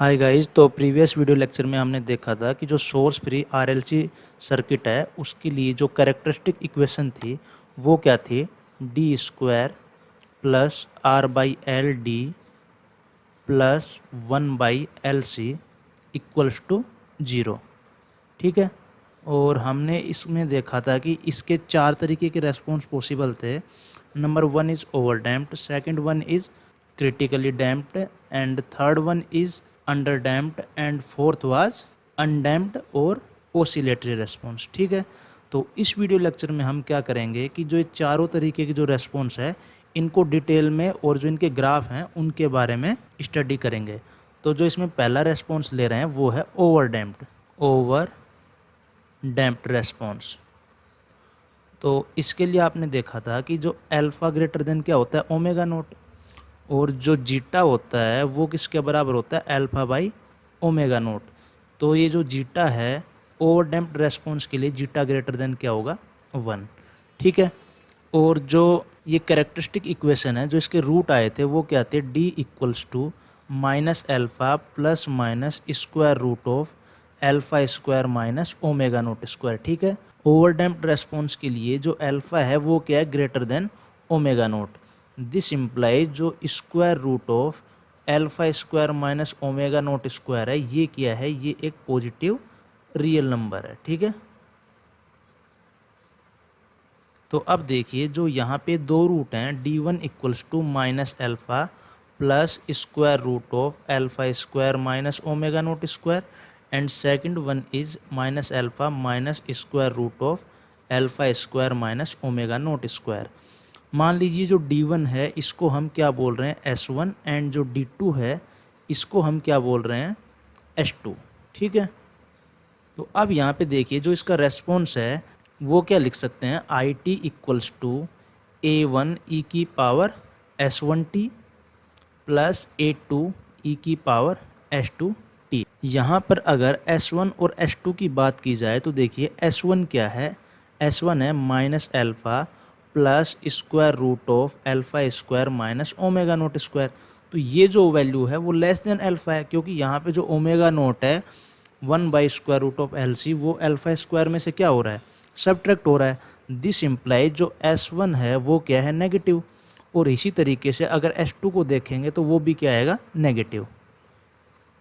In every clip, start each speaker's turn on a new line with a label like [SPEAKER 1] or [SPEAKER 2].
[SPEAKER 1] Hi guys. तो previous video lecture में हमने देखा था कि जो सोर्स फ्री आरएलसी सर्किट है उसके लिए जो कैरेक्टरिस्टिक इक्वेशन थी वो क्या थी, D square plus R by L D plus 1/LC equals to 0। ठीक है। और हमने इसमें देखा था कि इसके 4 तरीके के रेस्पॉन्स पॉसिबल थे। Number 1 is over damped, second one is critically damped and third one is under damped and fourth was undamped और ओसिलेटरी रेस्पॉन्स। ठीक है। तो इस वीडियो लेक्चर में हम क्या करेंगे कि जो ये चारों तरीके के जो रेस्पॉन्स है इनको डिटेल में और जो इनके ग्राफ हैं उनके बारे में स्टडी करेंगे। तो जो इसमें पहला रेस्पॉन्स ले रहे हैं वो है ओवर डैम्प्ड रेस्पॉन्स। तो इसके लिए आपने देखा था कि जो अल्फ़ा ग्रेटर देन क्या होता है, ओमेगा नोट, और जो जीटा होता है वो किसके बराबर होता है, अल्फ़ा बाई ओमेगा नोट। तो ये जो जीटा है ओवर डैम्प्ड रेस्पॉन्स के लिए जीटा ग्रेटर देन क्या होगा, 1। ठीक है। और जो ये कैरेक्टरिस्टिक इक्वेशन है जो इसके रूट आए थे वो क्या थे, D equals to minus alpha plus minus square root of alpha square minus omega naught square. ठीक है। ओवर डैम्प्ड रेस्पॉन्स के लिए जो अल्फ़ा है वो क्या है, greater than omega naught. This implies जो square root of alpha square minus omega naught square है ये क्या है, ये एक पॉजिटिव रियल नंबर है। ठीक है। तो अब देखिए जो यहाँ पे दो रूट हैं, D one equals to minus alpha plus square root of alpha square minus omega naught square and second one is minus alpha minus square root of alpha square minus omega naught square. मान लीजिए जो D1 है इसको हम क्या बोल रहे हैं, S1, एंड जो D2 है इसको हम क्या बोल रहे हैं, S2। ठीक है। तो अब यहाँ पे देखिए जो इसका रेस्पॉन्स है वो क्या लिख सकते हैं, I T equals to A1 E की पावर S1T प्लस A2 ई की पावर S2T। यहाँ पर अगर S1 और S2 की बात की जाए तो देखिए S1 क्या है, S1 है minus alpha plus square root of alpha square minus omega naught square. तो ये जो वैल्यू है वो लेस देन अल्फ़ा है क्योंकि यहाँ पे जो ओमेगा नोट है 1/√LC वो अल्फ़ा स्क्वायर में से क्या हो रहा है, सब्ट्रैक्ट हो रहा है। दिस इम्प्लाइज जो S1 है वो क्या है, नेगेटिव। और इसी तरीके से अगर S2 को देखेंगे तो वो भी क्या आएगा, नेगेटिव।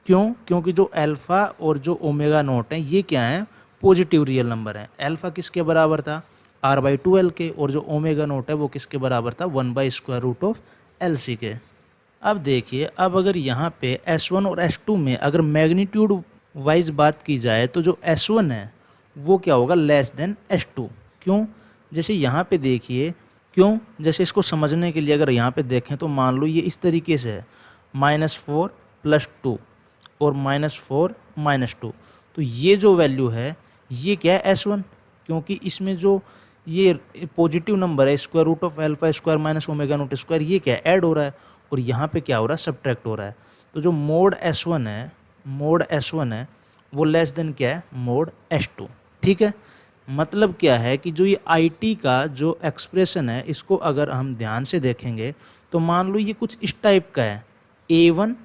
[SPEAKER 1] क्यों, क्योंकि जो अल्फ़ा और जो ओमेगा नोट हैं ये क्या हैं, पॉजिटिव रियल नंबर हैं। अल्फ़ा किसके बराबर था, R/2L के, और जो ओमेगा नोट है वो किसके बराबर था, 1/√LC के। अब देखिए अब अगर यहाँ पे S1 और S2 में अगर मैग्नीट्यूड वाइज बात की जाए तो जो S1 है वो क्या होगा, लेस देन S2। क्यों, जैसे यहाँ पे देखिए, क्यों, जैसे इसको समझने के लिए अगर यहाँ पे देखें तो मान लो ये इस तरीके से है, -4 + 2 और -4 -2। तो ये जो वैल्यू है ये क्या है, S1, क्योंकि इसमें जो ये पॉजिटिव नंबर है square root of alpha square minus omega naught square ये क्या है, ऐड हो रहा है, और यहाँ पे क्या हो रहा है, सब्ट्रैक्ट हो रहा है। तो जो मोड S1 है वो लेस देन क्या है, मोड S2। ठीक है। मतलब क्या है कि जो ये IT का जो एक्सप्रेशन है इसको अगर हम ध्यान से देखेंगे तो मान लो ये कुछ इस टाइप का है, A1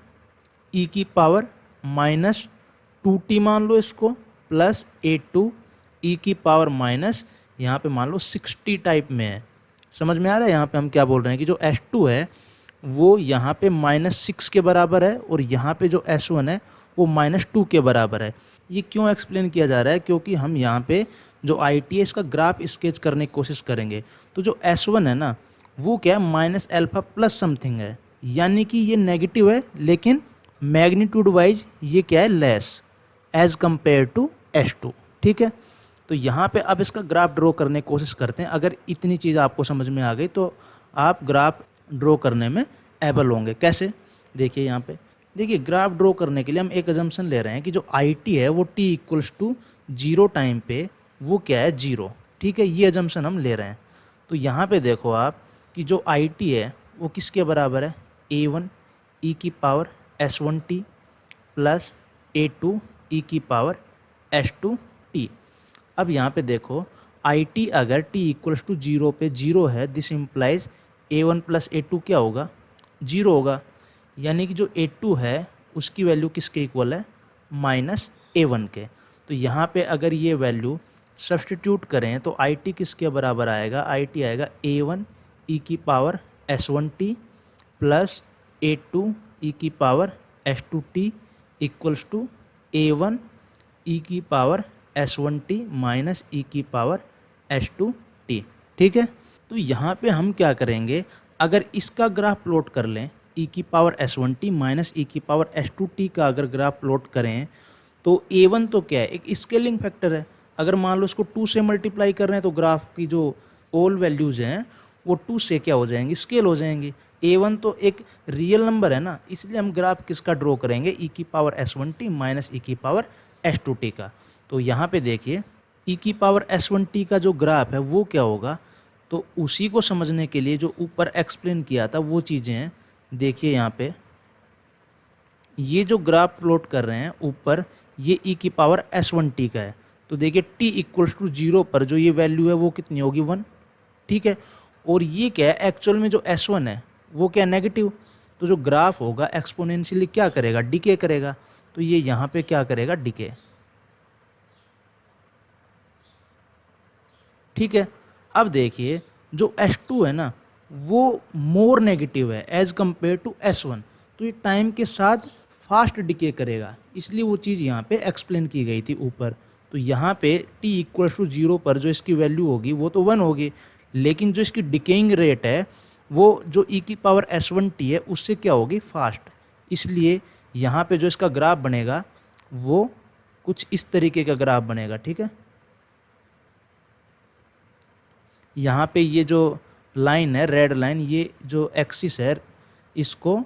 [SPEAKER 1] ई की पावर -2t मान लो इसको, प्लस A2 ई की पावर माइनस, यहाँ पे मान लो 60 टाइप में है। समझ में आ रहा है यहाँ पे हम क्या बोल रहे हैं कि जो S2 है वो यहाँ पे -6 के बराबर है और यहाँ पे जो S1 है वो -2 के बराबर है। ये क्यों एक्सप्लेन किया जा रहा है, क्योंकि हम यहाँ पे जो IT है इसका ग्राफ स्केच करने की कोशिश करेंगे। तो जो S1 है ना वो क्या है, -अल्फ़ा प्लस समथिंग है, यानी कि ये नेगेटिव है लेकिन मैग्नीट्यूड वाइज ये क्या है, less as compare to S2। ठीक है। तो यहाँ पे अब इसका ग्राफ ड्रॉ करने की कोशिश करते हैं। अगर इतनी चीज़ आपको समझ में आ गई तो आप ग्राफ ड्रॉ करने में एबल होंगे। कैसे, देखिए यहाँ पे देखिए ग्राफ ड्रॉ करने के लिए हम एक अजम्पशन ले रहे हैं कि जो IT है वो t इक्वल्स टू 0 टाइम पे वो क्या है, 0। ठीक है, ये अजम्पशन हम ले रहे हैं। तो यहाँ पे देखो आप कि जो IT है वो किसके बराबर है, A1 ई की पावर S1T प्लस A2 ई की पावर S2T। अब यहाँ पे देखो IT अगर t इक्वल्स टू 0 पे 0 है, this implies A1 plus A2 क्या होगा, 0 होगा। यानी कि जो A2 है उसकी वैल्यू किसके इक्वल है, -a1 के। तो यहाँ पे अगर ये वैल्यू सब्सटीट्यूट करें तो आई टी किसके बराबर आएगा, आई टी आएगा a1 e की power s1t plus a2 e की power s2t equals to a1 e की पावर s1t माइनस e की पावर s2t। ठीक है, तो यहाँ पे हम क्या करेंगे, अगर इसका ग्राफ प्लॉट कर लें e की पावर s1t माइनस e की पावर s2t का अगर ग्राफ प्लॉट करें तो a1 तो क्या है, एक स्केलिंग फैक्टर है। अगर मान लो इसको 2 से मल्टीप्लाई कर रहे हैं तो ग्राफ की जो ऑल वैल्यूज़ हैं वो 2 से क्या हो जाएंगी, स्केल हो जाएंगी। a1 तो एक रियल नंबर है ना, इसलिए हम ग्राफ किसका ड्रॉ करेंगे, e की पावर s1t माइनस e की पावर s2t का। तो यहाँ पे देखिए e की पावर s1t का जो ग्राफ है वो क्या होगा, तो उसी को समझने के लिए जो ऊपर एक्सप्लेन किया था वो चीज़ें हैं। देखिए यहाँ पे ये जो ग्राफ प्लॉट कर रहे हैं ऊपर, ये e की पावर s1t का है। तो देखिए t इक्वल्स टू 0 पर जो ये वैल्यू है वो कितनी होगी, 1। ठीक है, और ये क्या है, एक्चुअल में जो s1 है वो क्या, नेगेटिव। तो जो ग्राफ होगा एक्सपोनेंशियली क्या करेगा, डिके करेगा। तो ये यहाँ पे क्या करेगा, डिके। ठीक है, अब देखिए जो s2 है ना वो मोर नेगेटिव है एज कम्पेयर टू s1, तो ये टाइम के साथ फास्ट डिके करेगा, इसलिए वो चीज़ यहाँ पे एक्सप्लेन की गई थी ऊपर। तो यहाँ पे t इक्वल टू 0 पर जो इसकी वैल्यू होगी वो तो 1 होगी, लेकिन जो इसकी डिकेइंग रेट है वो जो e की पावर s1t है उससे क्या होगी, फास्ट। इसलिए यहाँ पे जो इसका ग्राफ बनेगा वो कुछ इस तरीके का ग्राफ बनेगा। ठीक है, यहाँ पे ये जो लाइन है रेड लाइन, ये जो एक्सिस है इसको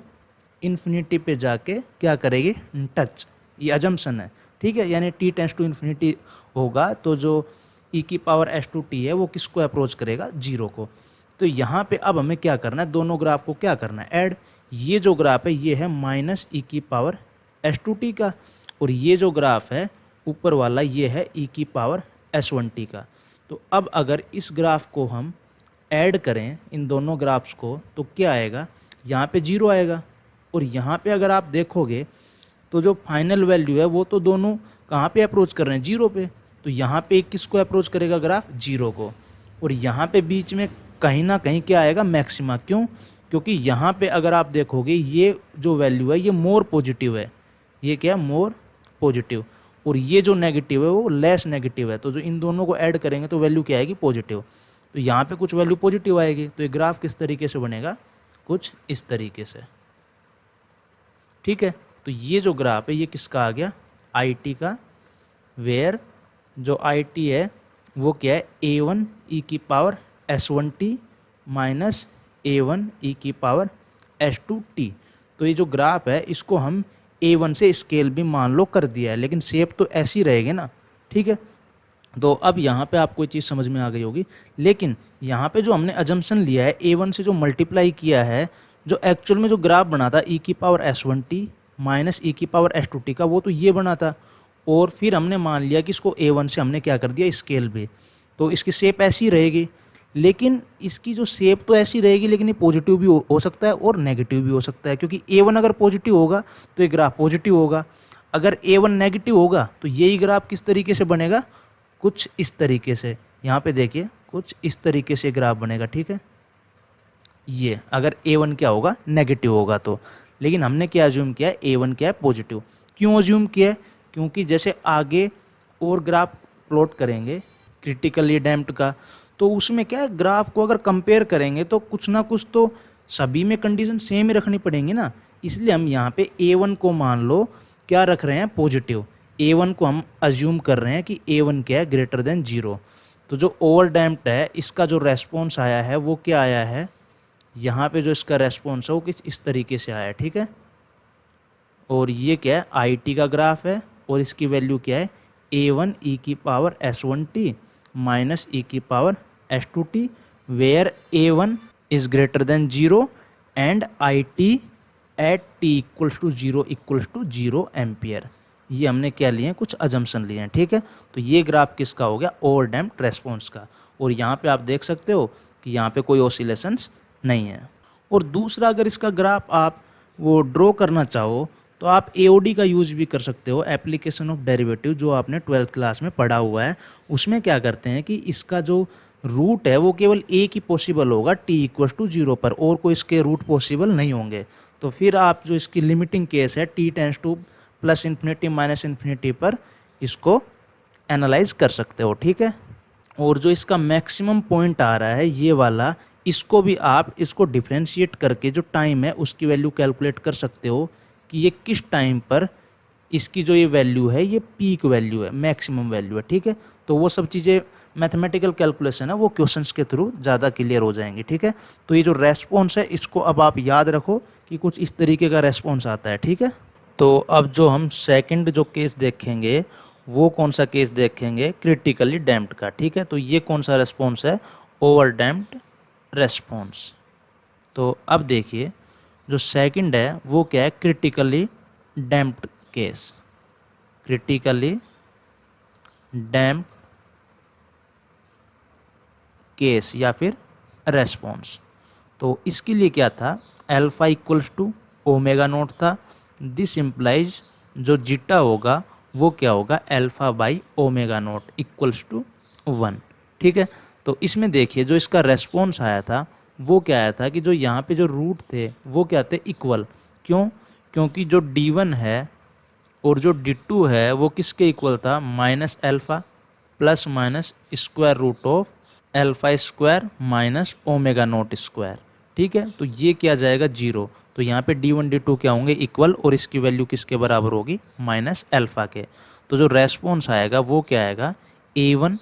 [SPEAKER 1] इन्फिनिटी पे जाके क्या करेगी, टच। ये अजम्पशन है। ठीक है, यानी t टेंस टू इन्फिनिटी होगा तो जो e की पावर s2t है वो किसको अप्रोच करेगा, 0 को। तो यहाँ पे अब हमें क्या करना है, दोनों ग्राफ को क्या करना है, ऐड। ये जो ग्राफ है ये है माइनस e की पावर s2t का, और ये जो ग्राफ है ऊपर वाला ये है e की पावर s1t का। तो अब अगर इस ग्राफ को हम ऐड करें इन दोनों ग्राफ्स को तो क्या आएगा, यहाँ पे 0 आएगा। और यहाँ पे अगर आप देखोगे तो जो फाइनल वैल्यू है वो तो दोनों कहाँ पे अप्रोच कर रहे हैं, 0 पे। तो यहाँ पे किसको अप्रोच करेगा ग्राफ, 0 को। और यहाँ पे बीच में कहीं ना कहीं क्या आएगा, मैक्सिमा। क्यों, क्योंकि यहाँ पे अगर आप देखोगे ये जो वैल्यू है ये मोर पॉजिटिव है, ये क्या है, मोर पॉजिटिव। और ये जो नेगेटिव है वो लेस नेगेटिव है। तो जो इन दोनों को ऐड करेंगे तो वैल्यू क्या आएगी, पॉजिटिव। तो यहाँ पे कुछ वैल्यू पॉजिटिव आएगी, तो ये ग्राफ किस तरीके से बनेगा, कुछ इस तरीके से। ठीक है, तो ये जो ग्राफ है ये किसका आ गया, आई टी का, वेयर जो आई टी है वो क्या है, a1 e की power s1t minus a1 e की पावर s2t। तो ये जो ग्राफ है इसको हम a1 से स्केल भी मान लो कर दिया है, लेकिन शेप तो ऐसी रहेगी ना। ठीक है, तो अब यहाँ पे आपको ये चीज़ समझ में आ गई होगी। लेकिन यहाँ पे जो हमने अजम्पशन लिया है a1 से जो मल्टीप्लाई किया है, जो एक्चुअल में जो ग्राफ बना था e की पावर s1t माइनस e की पावर s2t का, वो तो ये बना था। और फिर हमने मान लिया कि इसको a1 से हमने क्या कर दिया, स्केल भी। तो इसकी शेप ऐसी रहेगी, लेकिन इसकी जो शेप तो ऐसी रहेगी, लेकिन ये पॉजिटिव भी हो सकता है और नेगेटिव भी हो सकता है। क्योंकि a1 अगर पॉजिटिव होगा तो ये ग्राफ पॉजिटिव होगा, अगर a1 नेगेटिव होगा तो यही ग्राफ किस तरीके से बनेगा, कुछ इस तरीके से। यहाँ पे देखिए कुछ इस तरीके से ग्राफ बनेगा। ठीक है, ये अगर a1 क्या होगा, नेगेटिव होगा तो। लेकिन हमने क्या अज्यूम किया है, a1 क्या है, पॉजिटिव। क्यों अज्यूम किया है, क्योंकि जैसे आगे और ग्राफ प्लॉट करेंगे क्रिटिकली डैम्प्ड का, तो उसमें क्या है, ग्राफ को अगर कंपेयर करेंगे तो कुछ ना कुछ तो सभी में कंडीशन सेम ही रखनी पड़ेंगी ना। इसलिए हम यहाँ पे a1 को मान लो क्या रख रहे हैं, पॉजिटिव। a1 को हम अज्यूम कर रहे हैं कि a1 क्या है, ग्रेटर देन 0। तो जो ओवर डैम्प्ड है इसका जो रेस्पॉन्स आया है वो क्या आया है, यहाँ पे जो इसका रेस्पॉन्स है वो किस इस तरीके से आया है। ठीक है, और ये क्या है, आई टी का ग्राफ है, और इसकी वैल्यू क्या है, a1 e की पावर s1t माइनस e की power s2t, where a1 is greater than 0 and I T at t equals to 0 equals to 0 ampere. ये हमने क्या लिए हैं, कुछ अजम्पशन लिए हैं। ठीक है, तो ये ग्राफ किसका हो गया, ओवर डैम्प्ड रेस्पॉन्स का। और यहाँ पे आप देख सकते हो कि यहाँ पे कोई ऑसिलेशंस नहीं है। और दूसरा, अगर इसका ग्राफ आप वो ड्रॉ करना चाहो तो आप एओडी का यूज भी कर सकते हो, एप्लीकेशन ऑफ डेरिवेटिव, जो आपने 12th क्लास में पढ़ा हुआ है। उसमें क्या करते हैं कि इसका जो रूट है वो केवल एक ही पॉसिबल होगा t=0 पर, और कोई इसके रूट पॉसिबल नहीं होंगे। तो फिर आप जो इसकी लिमिटिंग केस है t +∞ -∞ पर इसको एनालाइज कर सकते हो, ठीक है। और जो इसका मैक्सिमम पॉइंट आ रहा है ये वाला, इसको भी आप इसको डिफ्रेंशिएट करके जो टाइम है उसकी वैल्यू कैलकुलेट कर सकते हो कि ये किस टाइम पर इसकी जो ये वैल्यू है ये पीक वैल्यू है, मैक्सिमम वैल्यू है, ठीक है। तो वो सब चीज़ें मैथमेटिकल कैलकुलेशन है, वो क्वेश्चंस के थ्रू ज़्यादा क्लियर हो जाएंगी, ठीक है। तो ये जो रेस्पॉन्स है इसको अब आप याद रखो कि कुछ इस तरीके का रेस्पॉन्स आता है, ठीक है। तो अब जो हम सेकंड जो केस देखेंगे वो कौन सा केस देखेंगे, क्रिटिकली डैम्प्ड का, ठीक है। तो ये कौन सा रेस्पॉन्स है, ओवर डैम्प्ड रेस्पॉन्स। तो अब देखिए जो सेकंड है वो क्या है, critically damped case, critically damped case या फिर रेस्पॉन्स। तो इसके लिए क्या था, alpha equals to omega naught था। दिस इम्प्लाइज जो जीटा होगा वो क्या होगा, alpha by omega naught equals to 1, ठीक है। तो इसमें देखिए जो इसका रेस्पॉन्स आया था वो क्या आया था कि जो यहाँ पे जो रूट थे वो क्या थे, इक्वल। क्यों, क्योंकि जो d1 है और जो d2 है वो किसके इक्वल था, minus alpha plus minus square root of alpha square minus omega naught square, ठीक है। तो ये क्या जाएगा, 0। तो यहाँ पे d1 d2 क्या होंगे, इक्वल, और इसकी वैल्यू किसके बराबर होगी, माइनस अल्फ़ा के। तो जो रेस्पॉन्स आएगा वो क्या आएगा, a1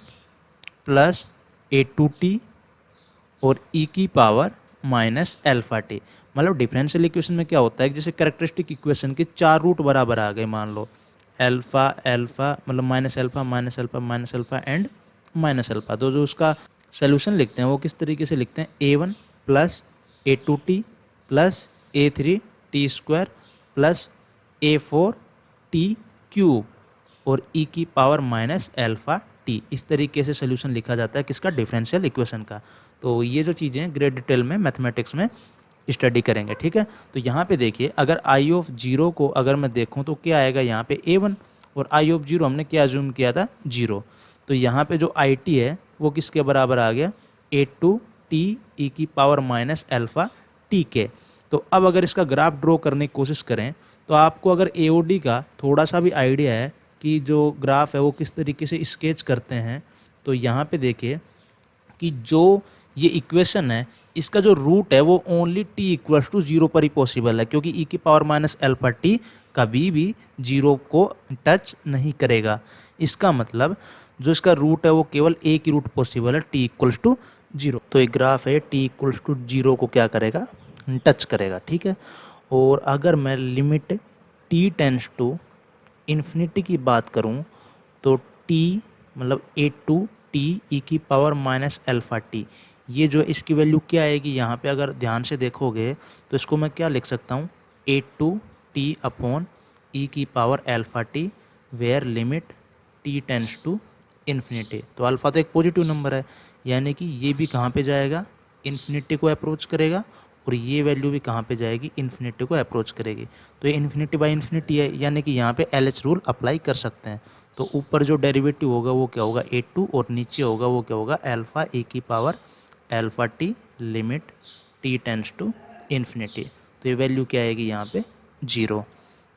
[SPEAKER 1] प्लस a2t और e की पावर माइनस अल्फ़ा टी। मतलब डिफरेंशियल इक्वेशन में क्या होता है, जैसे कैरेक्टरिस्टिक इक्वेशन के 4 रूट बराबर आ गए, मान लो अल्फ़ा अल्फ़ा मतलब minus alpha minus alpha minus alpha and minus alpha. तो जो उसका सोल्यूशन लिखते हैं वो किस तरीके से लिखते हैं, a1 plus a2t plus a3t square plus a4t cube और e की पावर माइनस अल्फ़ा टी। इस तरीके से सोल्यूशन लिखा जाता है किसका, डिफरेंशियल इक्वेशन का। तो ये जो चीज़ें ग्रेड डिटेल में मैथमेटिक्स में स्टडी करेंगे, ठीक है। तो यहाँ पे देखिए अगर आई ऑफ 0 को अगर मैं देखूँ तो क्या आएगा, यहाँ पे a1 और आई ऑफ 0 हमने क्या अज्यूम किया था, 0। तो यहाँ पे जो आई टी है वो किसके बराबर आ गया, a2t e की पावर माइनस अल्फ़ा टी के। तो अब अगर इसका ग्राफ ड्रॉ करने की कोशिश करें तो आपको अगर एओडी का थोड़ा सा भी आइडिया है कि जो ग्राफ है वो किस तरीके से स्केच करते हैं, तो यहाँ पे देखिए कि जो ये इक्वेशन है इसका जो रूट है वो ओनली t=0 पर ही पॉसिबल है, क्योंकि e की पावर माइनस अल्फा टी कभी भी 0 को टच नहीं करेगा। इसका मतलब जो इसका रूट है वो केवल एक ही रूट पॉसिबल है, t=0। तो एक ग्राफ है t=0 को क्या करेगा, टच करेगा, ठीक है। और अगर मैं limit t tends to infinity की बात करूं तो t मतलब a2t e की पावर माइनस अल्फ़ा टी, ये जो इसकी वैल्यू क्या आएगी, यहाँ पे अगर ध्यान से देखोगे तो इसको मैं क्या लिख सकता हूँ, a2t अपॉन e की power alpha T where limit t tends to infinity. तो अल्फ़ा तो एक पॉजिटिव नंबर है, यानी कि ये भी कहाँ पे जाएगा, इन्फिनिटी को अप्रोच करेगा, और ये वैल्यू भी कहाँ पे जाएगी, इन्फिनिटी को अप्रोच करेगी। तो ये इन्फिनिटी बाई इन्फिनिटी है, यानी कि यहाँ पे LH रूल अप्लाई कर सकते हैं। तो ऊपर जो डेरिवेटिव होगा वो क्या होगा, a2, और नीचे होगा वो क्या होगा, अल्फ़ा e की power alpha T limit t tends to infinity. तो ये वैल्यू क्या आएगी यहाँ पे, 0,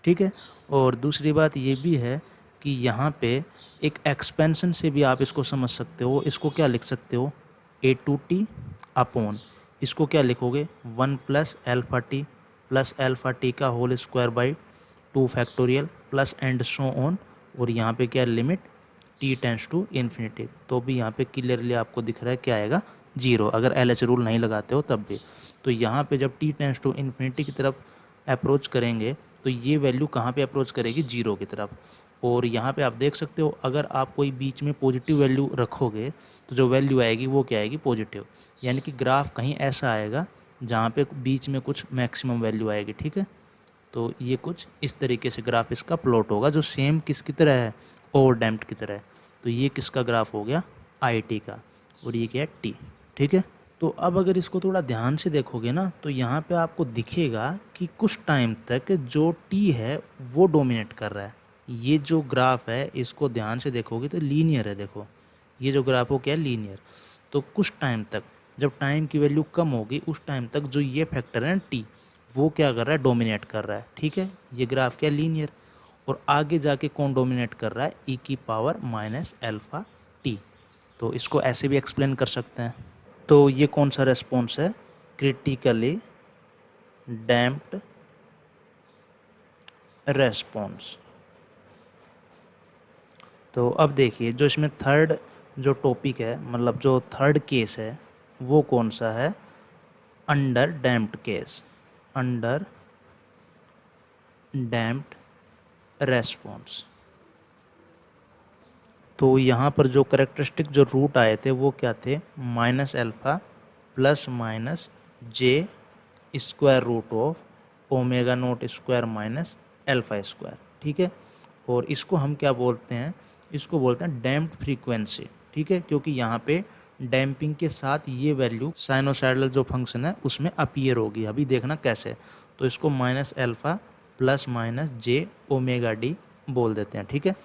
[SPEAKER 1] ठीक है। और दूसरी बात ये भी है कि यहाँ पे एक एक्सपेंशन से भी आप इसको समझ सकते हो। इसको क्या लिख सकते हो, a2t अपॉन, इसको क्या लिखोगे, 1 प्लस अल्फ़ा टी का whole square by 2 factorial plus and so on, और यहाँ पे क्या limit t tends to infinity. तो भी यहाँ पे क्लियरली आपको दिख रहा है क्या आएगा, 0, अगर LH रूल नहीं लगाते हो तब भी। तो यहाँ पे जब t टेंस टू इन्फिनिटी की तरफ अप्रोच करेंगे तो ये वैल्यू कहाँ पे अप्रोच करेगी, 0 की तरफ। और यहाँ पे आप देख सकते हो अगर आप कोई बीच में पॉजिटिव वैल्यू रखोगे तो जो वैल्यू आएगी वो क्या आएगी, पॉजिटिव। यानी कि ग्राफ कहीं ऐसा आएगा जहाँ पे बीच में कुछ मैक्सिमम वैल्यू आएगी, ठीक है। तो ये कुछ इस तरीके से ग्राफ इसका प्लॉट होगा, जो सेम किसकी तरह है, ओवर डैम्प्ड की तरह है। तो ये किसका ग्राफ हो गया, IT का, और ये क्या है, T, ठीक है। तो अब अगर इसको थोड़ा ध्यान से देखोगे ना तो यहाँ पे आपको दिखेगा कि कुछ टाइम तक जो टी है वो डोमिनेट कर रहा है। ये जो ग्राफ है इसको ध्यान से देखोगे तो लीनियर है। देखो ये जो ग्राफ हो क्या है, लीनियर। तो कुछ टाइम तक जब टाइम की वैल्यू कम होगी उस टाइम तक जो ये फैक्टर है टी वो क्या कर रहा है, डोमिनेट कर रहा है। ठीक है, ये ग्राफ क्या लीनियर। और आगे जाके कौन डोमिनेट कर रहा है, ई की पावर माइनस एल्फा टी। तो इसको ऐसे भी एक्सप्लेन कर सकते हैं। तो ये कौन सा रेस्पॉन्स है, क्रिटिकली डैम्प्ड रेस्पॉन्स। तो अब देखिए जो इसमें थर्ड जो टॉपिक है, मतलब जो थर्ड केस है वो कौन सा है, under damped case, under damped response. तो यहाँ पर जो करेक्टरिस्टिक जो रूट आए थे वो क्या थे, minus alpha plus minus J square root of omega naught square minus alpha square. ठीक है, और इसको हम क्या बोलते हैं, इसको बोलते हैं डैम्प्ड फ्रीक्वेंसी। ठीक है, क्योंकि यहाँ पे डैम्पिंग के साथ ये वैल्यू साइनोसाइडल जो फंक्शन है उसमें अपीयर होगी। अभी देखना कैसे। तो इसको माइनस एल्फ़ा प्लस माइनस जे ओमेगा डी बोल देते हैं। ठीक है,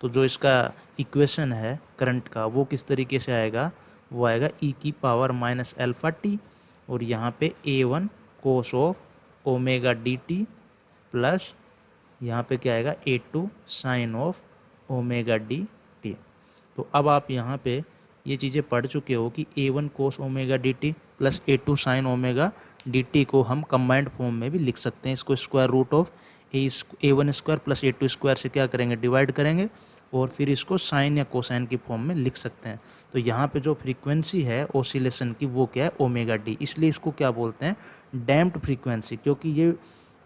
[SPEAKER 1] तो जो इसका इक्वेशन है करंट का वो किस तरीके से आएगा, वो आएगा ई की पावर माइनस एल्फ़ा टी और यहाँ पे A one cos of omega D T plus यहाँ पे क्या आएगा A two sine of omega D T. तो अब आप यहाँ पे ये चीज़ें पढ़ चुके हो कि A one cos omega D T plus A two sine omega D T को हम कंबाइंड फॉर्म में भी लिख सकते हैं। इसको square root of A one square plus A two square से क्या करेंगे, डिवाइड करेंगे और फिर इसको साइन या कोसाइन की फॉर्म में लिख सकते हैं। तो यहाँ पे जो फ्रीक्वेंसी है ओसिलेशन की वो क्या है, ओमेगा डी। इसलिए इसको क्या बोलते हैं, डैम्प्ड फ्रीक्वेंसी, क्योंकि ये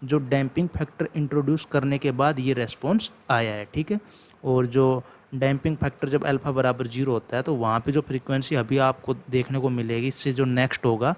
[SPEAKER 1] जो डैम्पिंग फैक्टर इंट्रोड्यूस करने के बाद ये रेस्पॉन्स आया है। ठीक है, और जो डैम्पिंग फैक्टर जब अल्फ़ा बराबर 0 होता है तो वहाँ पे जो फ्रीक्वेंसी अभी आपको देखने को मिलेगी, इससे जो नेक्स्ट होगा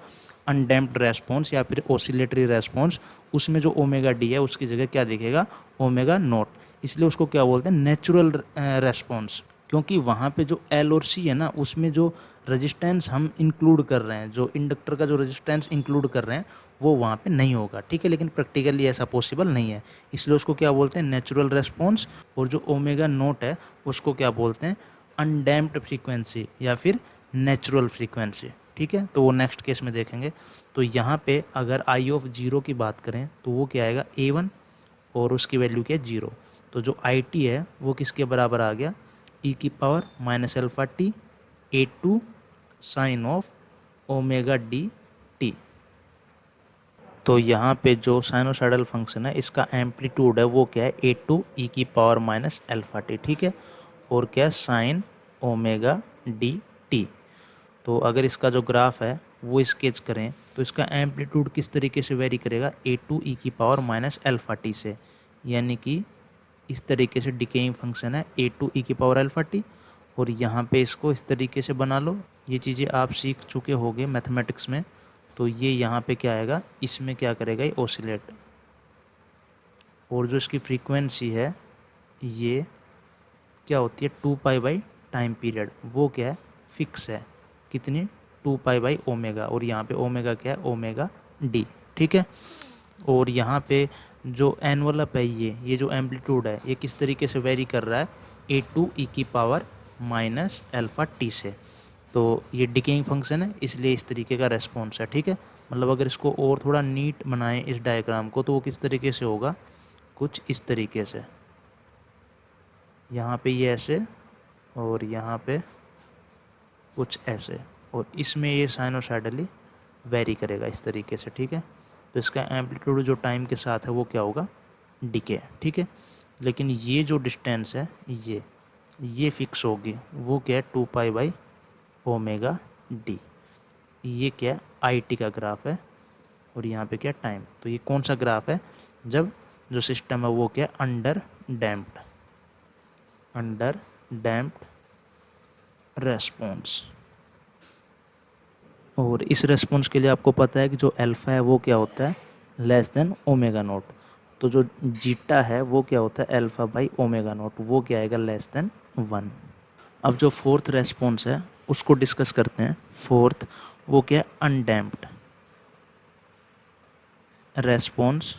[SPEAKER 1] अनडैम्प्ड रेस्पॉन्स या फिर ओसिलेटरी रेस्पॉन्स, उसमें जो ओमेगा डी है उसकी जगह क्या दिखेगा, ओमेगा नॉट। इसलिए उसको क्या बोलते हैं, नेचुरल रेस्पॉन्स। क्योंकि वहाँ पे जो एल और सी है ना उसमें जो रेजिस्टेंस हम इंक्लूड कर रहे हैं, जो इंडक्टर का जो रेजिस्टेंस इंक्लूड कर रहे हैं वो वहाँ पे नहीं होगा। ठीक है, लेकिन प्रैक्टिकली ऐसा पॉसिबल नहीं है, इसलिए उसको क्या बोलते हैं, नेचुरल रेस्पॉन्स। और जो ओमेगा नोट है उसको क्या बोलते हैं, अनडैम्प्ड फ्रीक्वेंसी या फिर नेचुरल फ्रीक्वेंसी। ठीक है, तो वो नेक्स्ट केस में देखेंगे। तो यहाँ पे अगर आई ऑफ जीरो की बात करें तो वो क्या आएगा, ए वन और उसकी वैल्यू क्या है, जीरो। तो जो आई टी है वो किसके बराबर आ गया, ई की power minus alpha T A two sine of omega D T. तो यहाँ पे जो साइनोसाइडल फंक्शन है इसका एम्पलीट्यूड है वो क्या है, ए टू ई की पावर माइनस एल्फ़ा टी। ठीक है, और क्या है, साइन ओमेगा डी टी। तो अगर इसका जो ग्राफ है वो स्केच करें तो इसका एम्पलीट्यूड किस तरीके से वेरी करेगा, ए टू ई की पावर माइनस एल्फ़ा टी से, यानी कि इस तरीके से डिकेइंग फंक्शन है ए टू ई की पावर अल्फ़ा टी। और यहाँ पे इसको इस तरीके से बना लो, ये चीज़ें आप सीख चुके होंगे मैथमेटिक्स में। तो ये यहाँ पे क्या आएगा, इसमें क्या करेगा, ये ओसिलेट। और जो इसकी फ्रीक्वेंसी है ये क्या होती है, 2 पाई बाई टाइम पीरियड, वो क्या है, फिक्स है। कितनी, 2 पाई बाई ओमेगा, और यहाँ पे ओमेगा क्या है, ओमेगा डी। ठीक है, और यहाँ पे जो एनवलप है ये जो एम्पलीट्यूड है ये किस तरीके से वेरी कर रहा है, ए टू ई की पावर माइनस एल्फ़ा टी से। तो ये डिकेइंग फंक्शन है इसलिए इस तरीके का रेस्पॉन्स है। ठीक है, मतलब अगर इसको और थोड़ा नीट बनाएं इस डायग्राम को तो वो किस तरीके से होगा, कुछ इस तरीके से, यहाँ पे ये ऐसे और यहाँ पे कुछ ऐसे, और इसमें ये साइनोसाइडली वेरी करेगा इस तरीके से। ठीक है, तो इसका एम्पलीट्यूड जो टाइम के साथ है वो क्या होगा, डिके। ठीक है, लेकिन ये जो डिस्टेंस है ये फिक्स होगी, वो क्या है, 2 पाई बाई ओमेगा डी। ये क्या है, आई टी का ग्राफ है और यहाँ पे क्या टाइम। तो ये कौन सा ग्राफ है, जब जो सिस्टम है वो क्या है, अंडर डैम्प्ड रेस्पॉन्स। और इस रेस्पॉन्स के लिए आपको पता है कि जो अल्फ़ा है वो क्या होता है, लेस देन ओमेगा नोट। तो जो जीटा है वो क्या होता है, अल्फ़ा बाई ओमेगा नोट, वो क्या आएगा, लेस देन 1। अब जो फोर्थ रेस्पॉन्स है उसको डिस्कस करते हैं। वो क्या है, अनडैम्प्ड रेस्पॉन्स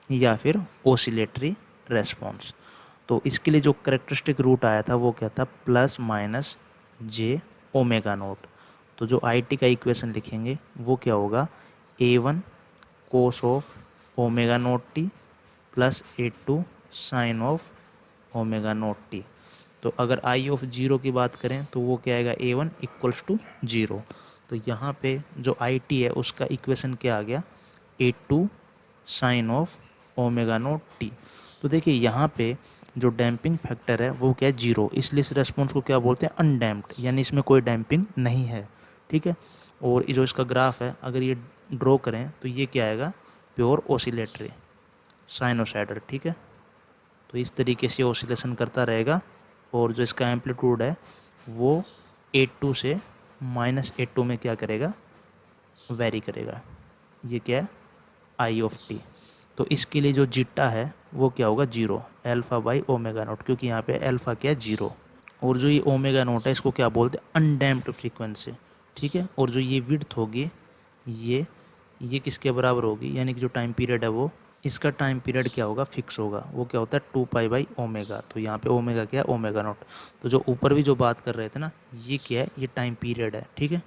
[SPEAKER 1] या फिर ओसिलेटरी रेस्पॉन्स। तो इसके लिए जो करेक्टरिस्टिक रूट आया था वो क्या था, प्लस माइनस जे ओमेगा नोट। तो जो आई टी का इक्वेशन लिखेंगे वो क्या होगा, A1 cos of omega naught T plus A2 sine of omega naught T. तो अगर आई ऑफ जीरो की बात करें तो वो क्या आएगा, A1 इक्वल्स टू जीरो। तो यहाँ पे जो आई टी है उसका इक्वेशन क्या आ गया, A2 sine of omega naught T. तो देखिए यहाँ पे जो डैम्पिंग फैक्टर है वो क्या है, जीरो, इसलिए इस रेस्पॉन्स को क्या बोलते हैं, अनडैम्प्ड, यानी इसमें कोई डैम्पिंग नहीं है। ठीक है। और ये जो इसका ग्राफ है अगर ये ड्रॉ करें तो ये क्या आएगा, प्योर ओसिलेटरी साइनोसाइडल। ठीक है। तो इस तरीके से ओसिलेशन करता रहेगा और जो इसका एम्पलीट्यूड है वो A2 से -A2 में क्या करेगा, वेरी करेगा। ये क्या है, आई ऑफ टी। तो इसके लिए जो जीटा है वो क्या होगा, zero, alpha by omega naught, क्योंकि यहाँ पे अल्फा क्या है, जीरो। और जो ये ओमेगा नोट है इसको क्या बोलते हैं, अनडैम्प्ड फ्रीक्वेंसी। ठीक है। और जो ये विड्थ होगी ये किसके बराबर होगी, यानी कि जो टाइम पीरियड है वो, इसका टाइम पीरियड क्या होगा, फिक्स होगा, वो क्या होता है 2 पाई बाई ओमेगा। तो यहाँ पे ओमेगा क्या है, ओमेगा नोट। तो जो ऊपर भी जो बात कर रहे थे ना, ये क्या है, ये टाइम पीरियड है। ठीक है।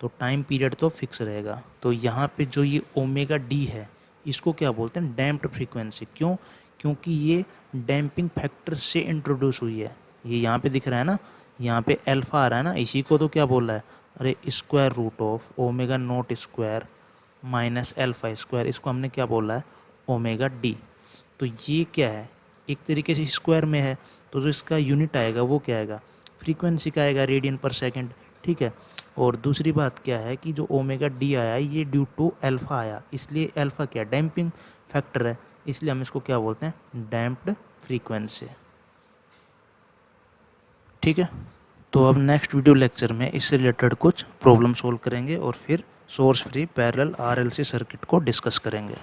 [SPEAKER 1] तो टाइम पीरियड तो फिक्स रहेगा। तो यहाँ पे जो ये ओमेगा डी है इसको क्या बोलते हैं, डैम्प्ड फ्रीक्वेंसी। क्यों, क्योंकि ये डैम्पिंग फैक्टर से इंट्रोड्यूस हुई है। ये यहाँ पे दिख रहा है ना, यहाँ पे अल्फा आ रहा है ना, इसी को तो क्या बोल रहा है, अरे square root of omega naught square minus alpha square, इसको हमने क्या बोला है, ओमेगा डी। तो ये क्या है, एक तरीके से स्क्वायर में है, तो जो इसका यूनिट आएगा वो क्या आएगा, फ्रीक्वेंसी का आएगा, रेडियन पर सेकंड। ठीक है। और दूसरी बात क्या है कि जो ओमेगा डी आया ये ड्यू टू अल्फा आया, इसलिए अल्फा क्या डैम्पिंग फैक्टर है, इसलिए हम इसको क्या बोलते हैं, डैम्प्ड फ्रीक्वेंसी। ठीक है। तो अब नेक्स्ट वीडियो लेक्चर में इससे रिलेटेड कुछ प्रॉब्लम सोल्व करेंगे और फिर source free parallel RLC circuit को डिस्कस करेंगे।